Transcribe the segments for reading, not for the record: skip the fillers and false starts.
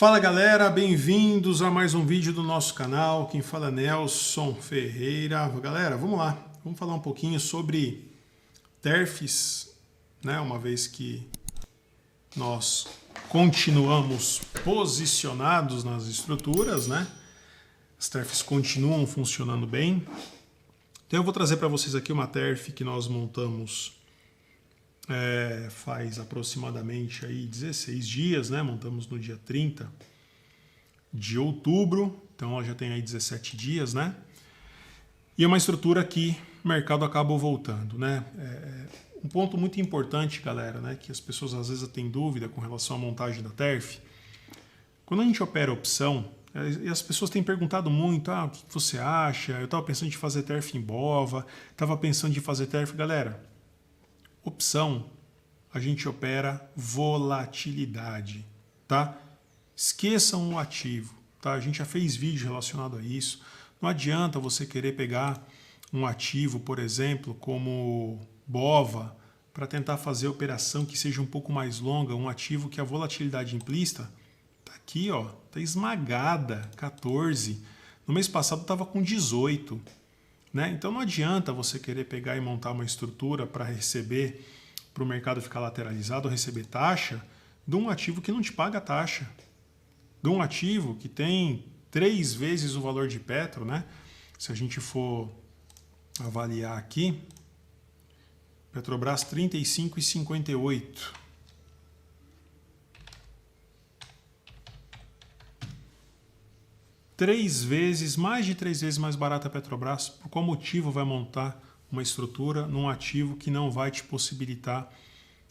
Fala galera, bem-vindos a mais um vídeo do nosso canal. Quem fala é Nelson Ferreira. Galera, vamos lá, vamos falar um pouquinho sobre TERFs, né? Uma vez que nós continuamos posicionados nas estruturas, né? As TERFs continuam funcionando bem. Então eu vou trazer para vocês aqui uma TERF que nós montamos faz aproximadamente aí 16 dias, né? Montamos no dia 30 de outubro, então ela já tem aí 17 dias, né? E é uma estrutura que o mercado acabou voltando, né? Um ponto muito importante, galera, né? Que as pessoas às vezes têm dúvida com relação à montagem da TERF. Quando a gente opera opção, e as pessoas têm perguntado muito, o que você acha? Eu estava pensando em fazer TERF em BOVA, estava pensando em fazer TERF, galera. Opção, a gente opera volatilidade, tá? Esqueçam o ativo, tá? A gente já fez vídeo relacionado a isso. Não adianta você querer pegar um ativo, por exemplo, como BOVA, para tentar fazer operação que seja um pouco mais longa, um ativo que a volatilidade implícita tá aqui, ó, tá esmagada, 14. No mês passado estava com 18. Né? Então não adianta você querer pegar e montar uma estrutura para receber, para o mercado ficar lateralizado ou receber taxa de um ativo que não te paga taxa. De um ativo que tem 3 vezes o valor de Petro, né? Se a gente for avaliar aqui, Petrobras 35,58. Mais de 3 vezes mais barata a Petrobras. Por qual motivo vai montar uma estrutura num ativo que não vai te possibilitar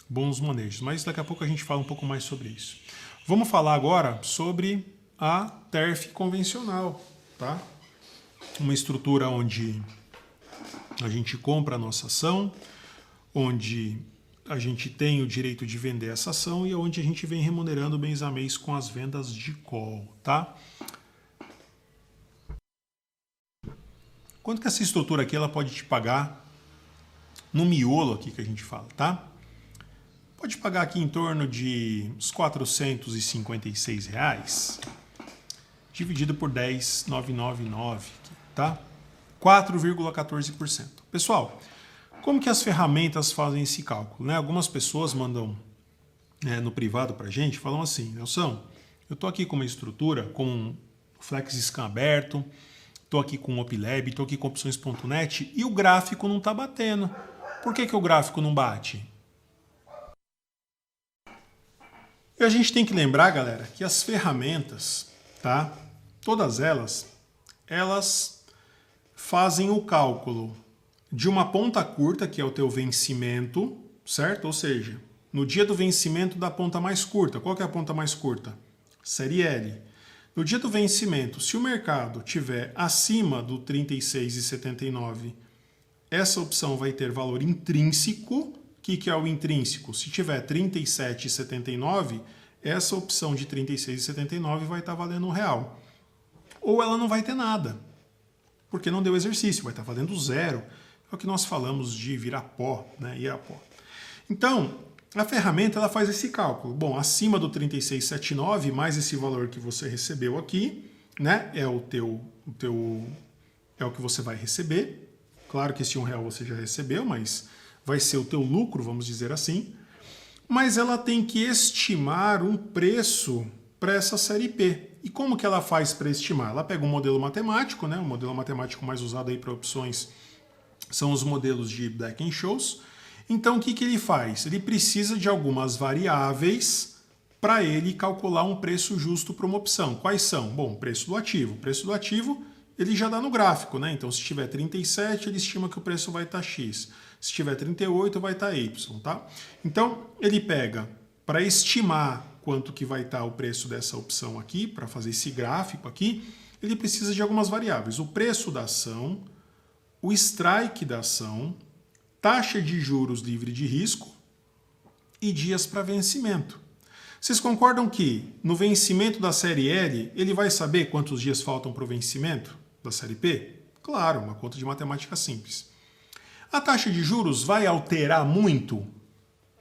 bons manejos? Mas daqui a pouco a gente fala um pouco mais sobre isso. Vamos falar agora sobre a TERF convencional, tá? Uma estrutura onde a gente compra a nossa ação, onde a gente tem o direito de vender essa ação e onde a gente vem remunerando mês a mês com as vendas de call, tá? Quanto que essa estrutura aqui ela pode te pagar no miolo aqui que a gente fala, tá? Pode pagar aqui em torno de uns R$456, dividido por 10,999, tá? 4,14%. Pessoal, como que as ferramentas fazem esse cálculo, né? Algumas pessoas mandam no privado pra gente, falam assim, Nelson, eu tô aqui com uma estrutura com o FlexScan aberto, estou aqui com o OpLab, estou aqui com opções.net e o gráfico não está batendo. Por que o gráfico não bate? E a gente tem que lembrar, galera, que as ferramentas, tá? Todas elas fazem o cálculo de uma ponta curta, que é o teu vencimento, certo? Ou seja, no dia do vencimento da ponta mais curta. Qual que é a ponta mais curta? Série L. No dia do vencimento, se o mercado estiver acima do 36,79, essa opção vai ter valor intrínseco. O que é o intrínseco? Se tiver 37,79, essa opção de 36,79 vai estar valendo R$1. Ou ela não vai ter nada, porque não deu exercício, vai estar valendo zero. É o que nós falamos de virar pó, né? Ir a pó. Então, a ferramenta ela faz esse cálculo. Bom, acima do 36,79 mais esse valor que você recebeu aqui, né? É o que você vai receber. Claro que esse R$1 você já recebeu, mas vai ser o teu lucro, vamos dizer assim. Mas ela tem que estimar um preço para essa série P. E como que ela faz para estimar? Ela pega um modelo matemático, né? O modelo matemático mais usado aí para opções são os modelos de Black-Scholes. Então, o que ele faz? Ele precisa de algumas variáveis para ele calcular um preço justo para uma opção. Quais são? Bom, preço do ativo. O preço do ativo ele já dá no gráfico, né? Então, se tiver 37, ele estima que o preço vai estar X. Se tiver 38, vai estar Y, tá? Então, ele pega para estimar quanto que vai estar o preço dessa opção aqui, para fazer esse gráfico aqui, ele precisa de algumas variáveis. O preço da ação, o strike da ação, taxa de juros livre de risco e dias para vencimento. Vocês concordam que no vencimento da série L, ele vai saber quantos dias faltam para o vencimento da série P? Claro, uma conta de matemática simples. A taxa de juros vai alterar muito?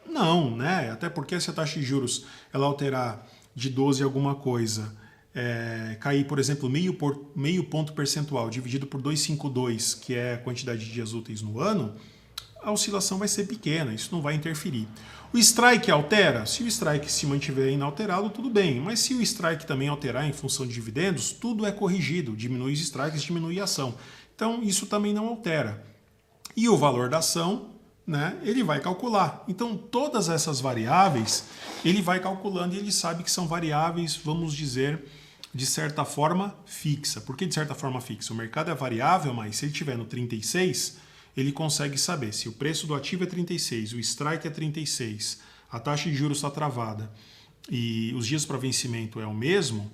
Não, né? Até porque se a taxa de juros ela alterar de 12 alguma coisa cair, por exemplo, meio ponto percentual dividido por 252, que é a quantidade de dias úteis no ano, a oscilação vai ser pequena, isso não vai interferir. O strike altera? Se o strike se mantiver inalterado, tudo bem. Mas se o strike também alterar em função de dividendos, tudo é corrigido. Diminui os strikes, diminui a ação. Então, isso também não altera. E o valor da ação, né, ele vai calcular. Então, todas essas variáveis, ele vai calculando e ele sabe que são variáveis, vamos dizer, de certa forma fixa. Por que de certa forma fixa? O mercado é variável, mas se ele estiver no 36, ele consegue saber se o preço do ativo é 36, o strike é 36, a taxa de juros está travada e os dias para vencimento é o mesmo,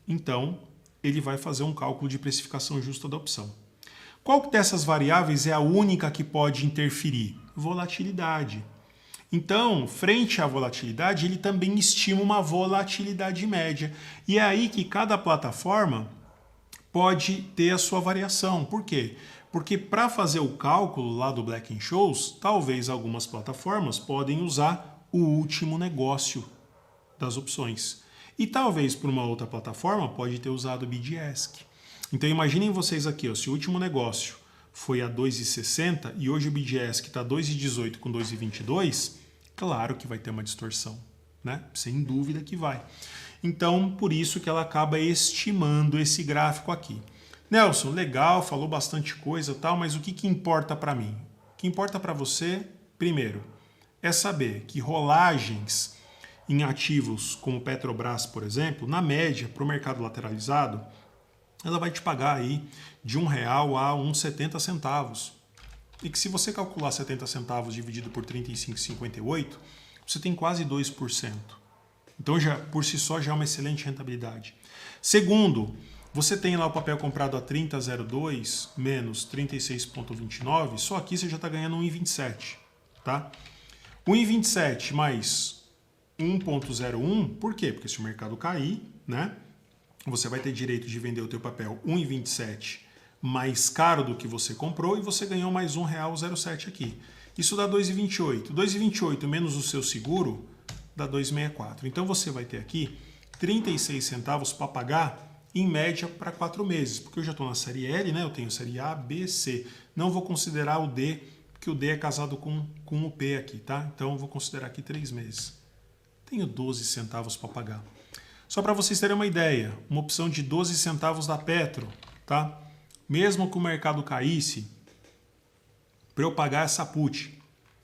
então ele vai fazer um cálculo de precificação justa da opção. Qual dessas variáveis é a única que pode interferir? Volatilidade. Então, frente à volatilidade, ele também estima uma volatilidade média. E é aí que cada plataforma pode ter a sua variação. Por quê? Porque para fazer o cálculo lá do Black-Scholes, talvez algumas plataformas podem usar o último negócio das opções. E talvez por uma outra plataforma pode ter usado o BidAsk. Então imaginem vocês aqui, ó, se o último negócio foi a 2,60 e hoje o BidAsk está 2,18 com 2,22, claro que vai ter uma distorção, né? Sem dúvida que vai. Então, por isso que ela acaba estimando esse gráfico aqui. Nelson, legal, falou bastante coisa e tal, mas o que importa para mim? O que importa para você, primeiro, é saber que rolagens em ativos como Petrobras, por exemplo, na média, para o mercado lateralizado, ela vai te pagar aí de R$1 a 1,70. E que se você calcular 70 centavos dividido por 35,58, você tem quase 2%. Então, já, por si só, já é uma excelente rentabilidade. Segundo, você tem lá o papel comprado a 30,02 menos 36,29, só aqui você já está ganhando 1,27. Tá? 1,27 mais 1,01, por quê? Porque se o mercado cair, né, você vai ter direito de vender o teu papel 1,27 mais caro do que você comprou e você ganhou mais R$1,07 aqui. Isso dá 2,28. 2,28 menos o seu seguro dá 2,64. Então você vai ter aqui 36 centavos para pagar em média para 4 meses, porque eu já estou na série L, né? Eu tenho série A, B, C. Não vou considerar o D, porque o D é casado com o P aqui, tá? Então eu vou considerar aqui 3 meses. Tenho 12 centavos para pagar. Só para vocês terem uma ideia, uma opção de 12 centavos da Petro, tá? Mesmo que o mercado caísse, para eu pagar essa put.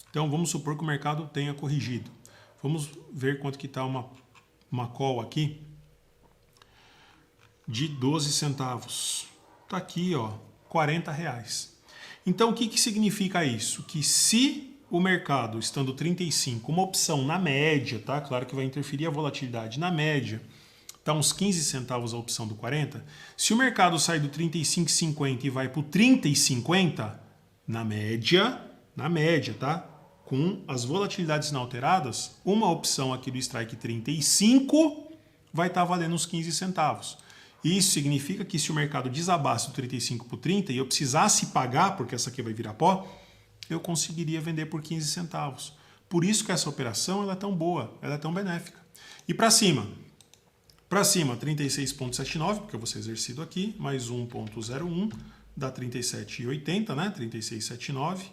Então vamos supor que o mercado tenha corrigido. Vamos ver quanto que está uma call aqui de 12 centavos. Está aqui, ó, R$40. Então o que significa isso? Que se o mercado, estando 35, uma opção na média, tá? Claro que vai interferir a volatilidade, na média, está uns 15 centavos a opção do 40. Se o mercado sai do 35,50 e vai para o 30,50, na média, tá? Com as volatilidades inalteradas, uma opção aqui do strike 35 vai estar valendo uns 15 centavos. Isso significa que se o mercado desabasse do 35 para o 30 e eu precisasse pagar, porque essa aqui vai virar pó, eu conseguiria vender por 15 centavos. Por isso que essa operação ela é tão boa, ela é tão benéfica. E para cima? Para cima, 36,79, porque eu vou ser exercido aqui, mais 1,01, dá 37,80, né? 36,79,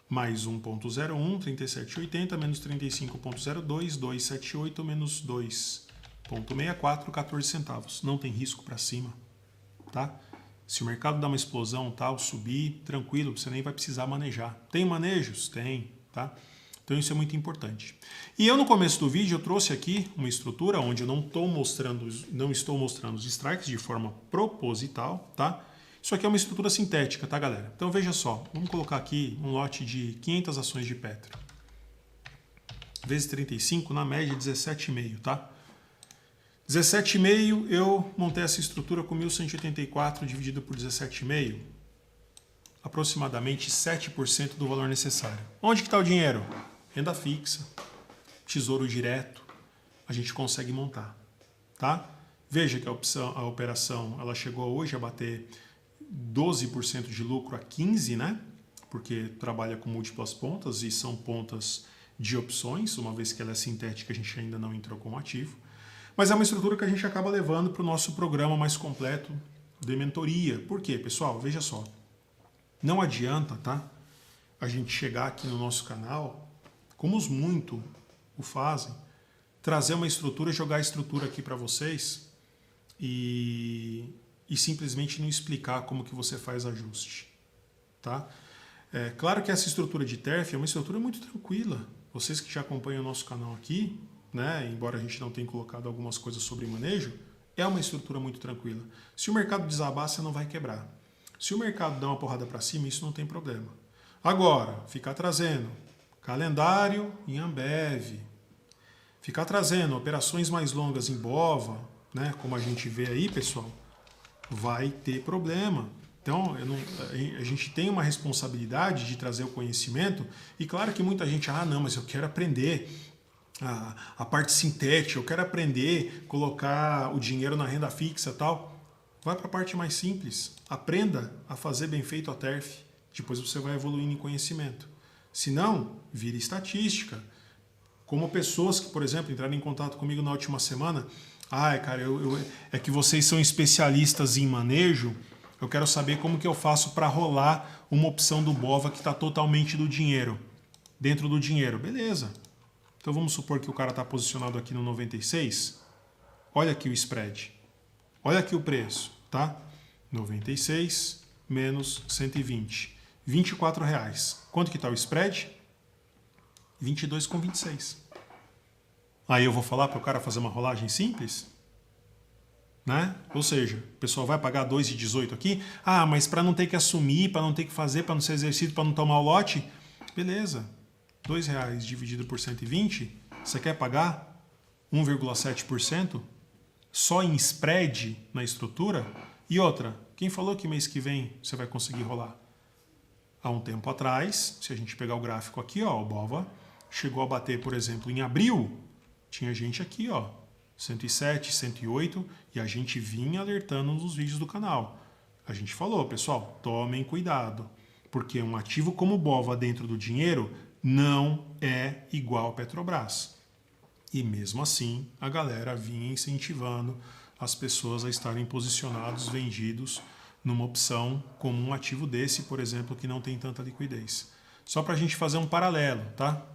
mais 1,01, 37,80, menos 35,02, 2,78, menos 2,64, 14 centavos. Não tem risco para cima, tá? Se o mercado dá uma explosão, tal, subir, tranquilo, você nem vai precisar manejar. Tem manejos? Tem, tá? Então isso é muito importante. E eu no começo do vídeo eu trouxe aqui uma estrutura onde eu não estou mostrando os strikes de forma proposital, tá? Isso aqui é uma estrutura sintética, tá, galera? Então veja só, vamos colocar aqui um lote de 500 ações de Petro. Vezes 35, na média 17,5, tá? 17,5 eu montei essa estrutura com 1.184 dividido por 17,5, aproximadamente 7% do valor necessário. Onde que está o dinheiro? Renda fixa, tesouro direto, a gente consegue montar, tá? Veja que a operação ela chegou hoje a bater 12% de lucro a 15%, né? Porque trabalha com múltiplas pontas e são pontas de opções, uma vez que ela é sintética a gente ainda não entrou com o ativo. Mas é uma estrutura que a gente acaba levando para o nosso programa mais completo de mentoria. Por quê, pessoal? Veja só. Não adianta, tá? A gente chegar aqui no nosso canal, como os muito o fazem, trazer uma estrutura, jogar a estrutura aqui para vocês e simplesmente não explicar como que você faz ajuste, tá? É claro que essa estrutura de TERF é uma estrutura muito tranquila. Vocês que já acompanham o nosso canal aqui, né, embora a gente não tenha colocado algumas coisas sobre manejo, é uma estrutura muito tranquila. Se o mercado desabar, você não vai quebrar. Se o mercado dá uma porrada para cima, isso não tem problema. Agora, ficar trazendo calendário em Ambev, ficar trazendo operações mais longas em BOVA, né, como a gente vê aí, pessoal, vai ter problema. Então, a gente tem uma responsabilidade de trazer o conhecimento, e claro que muita gente, não, mas eu quero aprender a parte sintética, eu quero aprender a colocar o dinheiro na renda fixa e tal. Vai para a parte mais simples, aprenda a fazer bem feito a TERF, depois você vai evoluindo em conhecimento. Se não, vira estatística. Como pessoas que, por exemplo, entraram em contato comigo na última semana, cara, é que vocês são especialistas em manejo, eu quero saber como que eu faço para rolar uma opção do BOVA que está totalmente do dinheiro, dentro do dinheiro. Beleza. Então vamos supor que o cara está posicionado aqui no 96. Olha aqui o spread. Olha aqui o preço, tá? 96 menos 120. R$24. Quanto que está o spread? 22,26. Aí eu vou falar para o cara fazer uma rolagem simples? Né? Ou seja, o pessoal vai pagar 2,18 aqui? Mas para não ter que assumir, para não ter que fazer, para não ser exercido, para não tomar o lote? Beleza. R$2 dividido por 120, você quer pagar 1,7% só em spread na estrutura? E outra, quem falou que mês que vem você vai conseguir rolar? Há um tempo atrás, se a gente pegar o gráfico aqui, o BOVA chegou a bater, por exemplo, em abril, tinha gente aqui, 107, 108, e a gente vinha alertando nos vídeos do canal. A gente falou, pessoal, tomem cuidado, porque um ativo como o BOVA dentro do dinheiro não é igual a Petrobras. E mesmo assim, a galera vinha incentivando as pessoas a estarem posicionados, vendidos, numa opção como um ativo desse, por exemplo, que não tem tanta liquidez. Só para a gente fazer um paralelo, tá?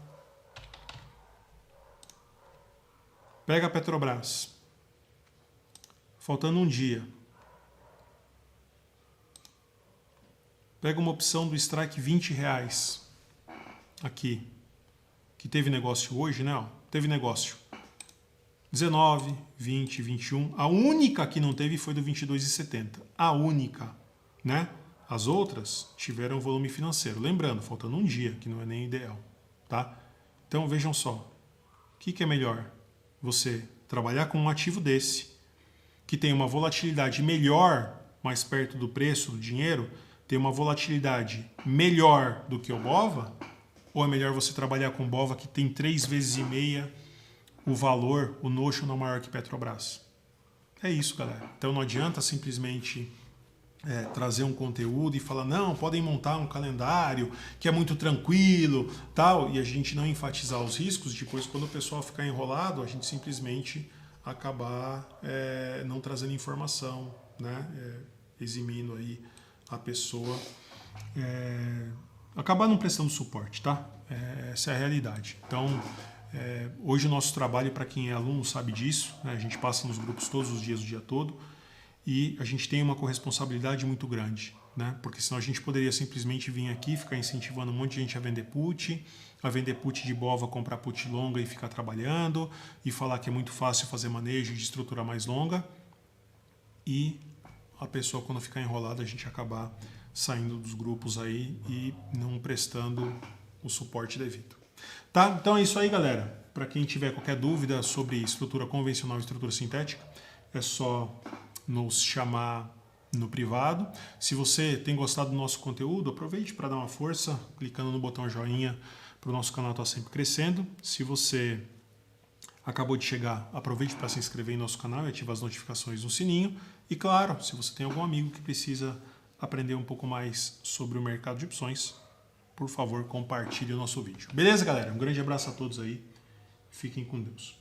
Pega a Petrobras. Faltando um dia. Pega uma opção do strike R$20. Aqui. Que teve negócio hoje, né? Teve negócio. 19, 20, 21. A única que não teve foi do 22,70. A única, né? As outras tiveram volume financeiro. Lembrando, faltando um dia, que não é nem ideal, tá? Então vejam só. O que é melhor? Você trabalhar com um ativo desse, que tem uma volatilidade melhor, mais perto do preço do dinheiro, tem uma volatilidade melhor do que o BOVA? Ou é melhor você trabalhar com o BOVA que tem 3,5 vezes o valor, o notional maior que Petrobras? É isso, galera. Então não adianta simplesmente trazer um conteúdo e falar, não, podem montar um calendário que é muito tranquilo, tal, e a gente não enfatizar os riscos. Depois, quando o pessoal ficar enrolado, a gente simplesmente acabar não trazendo informação, né? Eximindo aí a pessoa, acabar não prestando suporte, tá? Essa é a realidade. Então, hoje o nosso trabalho, para quem é aluno sabe disso, né? A gente passa nos grupos todos os dias, o dia todo, e a gente tem uma corresponsabilidade muito grande, né? Porque senão a gente poderia simplesmente vir aqui, ficar incentivando um monte de gente a vender put de BOVA, comprar put longa e ficar trabalhando, e falar que é muito fácil fazer manejo de estrutura mais longa, e a pessoa, quando ficar enrolada, a gente acabar saindo dos grupos aí e não prestando o suporte devido. Tá? Então é isso aí, galera. Para quem tiver qualquer dúvida sobre estrutura convencional e estrutura sintética, é só nos chamar no privado. Se você tem gostado do nosso conteúdo, aproveite para dar uma força, clicando no botão joinha para o nosso canal estar sempre crescendo. Se você acabou de chegar, aproveite para se inscrever em nosso canal e ativar as notificações no sininho. E claro, se você tem algum amigo que precisa aprender um pouco mais sobre o mercado de opções, por favor, compartilhe o nosso vídeo. Beleza, galera? Um grande abraço a todos aí. Fiquem com Deus.